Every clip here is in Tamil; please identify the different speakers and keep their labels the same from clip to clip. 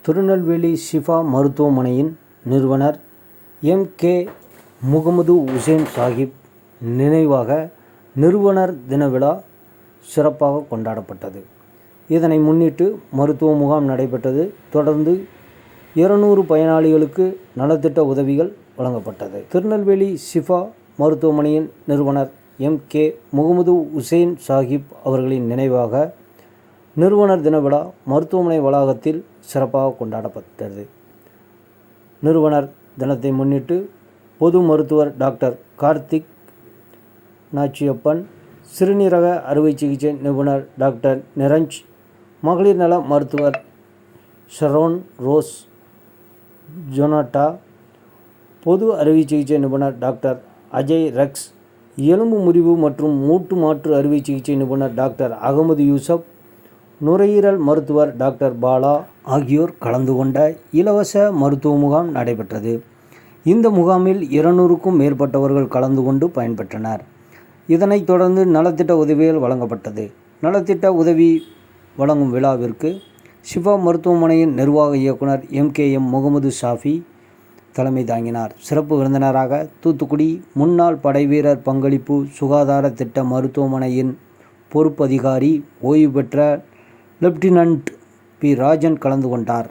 Speaker 1: திருநெல்வேலி ஷிஃபா மருத்துவமனையின் நிறுவனர் எம்.கே. முகமது உசேன் சாஹிப் நினைவாக நிறுவனர் தின விழா சிறப்பாக கொண்டாடப்பட்டது. இதனை முன்னிட்டு மருத்துவ முகாம் நடைபெற்றது. தொடர்ந்து 200 பயனாளிகளுக்கு நலத்திட்ட உதவிகள் வழங்கப்பட்டது. திருநெல்வேலி ஷிஃபா மருத்துவமனையின் நிறுவனர் எம்.கே. முகமது உசேன் சாஹிப் அவர்களின் நினைவாக நிறுவனர் தின விழா மருத்துவமனை வளாகத்தில் சிறப்பாக கொண்டாடப்பட்டது. நிறுவனர் தினத்தை முன்னிட்டு பொது மருத்துவர் டாக்டர் கார்த்திக் நாச்சியப்பன், சிறுநீரக அறுவை சிகிச்சை நிபுணர் டாக்டர் நிரஞ்ச், மகளிர் நல மருத்துவர் ஷரோன் ரோஸ் ஜொனாட்டா, பொது அறுவை சிகிச்சை நிபுணர் டாக்டர் அஜய் ரெக்ஸ், எலும்பு முறிவு மற்றும் மூட்டு மாற்று அறுவை சிகிச்சை நிபுணர் டாக்டர் அகமது யூசப், நுரையீரல் மருத்துவர் டாக்டர் பாலா ஆகியோர் கலந்து கொண்ட இலவச மருத்துவ முகாம் நடைபெற்றது. இந்த முகாமில் 200க்கும் மேற்பட்டவர்கள் கலந்து கொண்டு பயன்பெற்றனர். இதனைத் தொடர்ந்து நலத்திட்ட உதவிகள் வழங்கப்பட்டது. நலத்திட்ட உதவி வழங்கும் விழாவிற்கு ஷிஃபா மருத்துவமனையின் நிர்வாக இயக்குனர் எம்.கே.எம். முகமது ஷாஃபி தலைமை தாங்கினார். சிறப்பு விருந்தினராக தூத்துக்குடி முன்னாள் படைவீரர் பங்களிப்பு சுகாதார திட்ட மருத்துவமனையின் பொறுப்பதிகாரி ஓய்வு பெற்ற லெப்டினன்ட் பி. ராஜன் கலந்து கொண்டார்.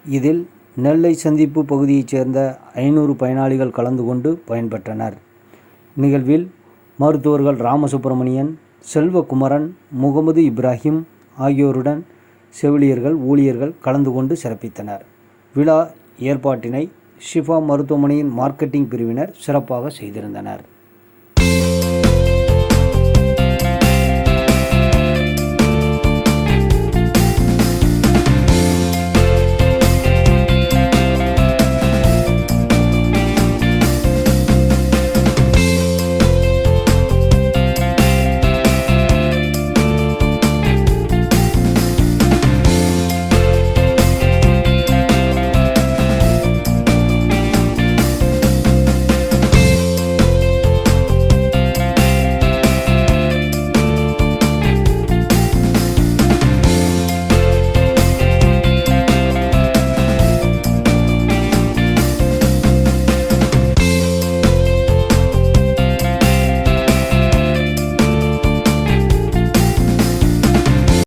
Speaker 1: இதில் நெல்லை சந்திப்பு பகுதியைச் சேர்ந்த 500 பயனாளிகள் கலந்து கொண்டு பயன்பெற்றனர். நிகழ்வில் மருத்துவர்கள் ராமசுப்பிரமணியன், செல்வகுமரன், முகமது இப்ராஹிம் ஆகியோருடன் செவிலியர்கள், ஊழியர்கள் கலந்து கொண்டு சிறப்பித்தனர். விழா ஏற்பாட்டினை ஷிஃபா மருத்துவமனையின் மார்க்கெட்டிங் பிரிவினர் சிறப்பாக செய்திருந்தனர்.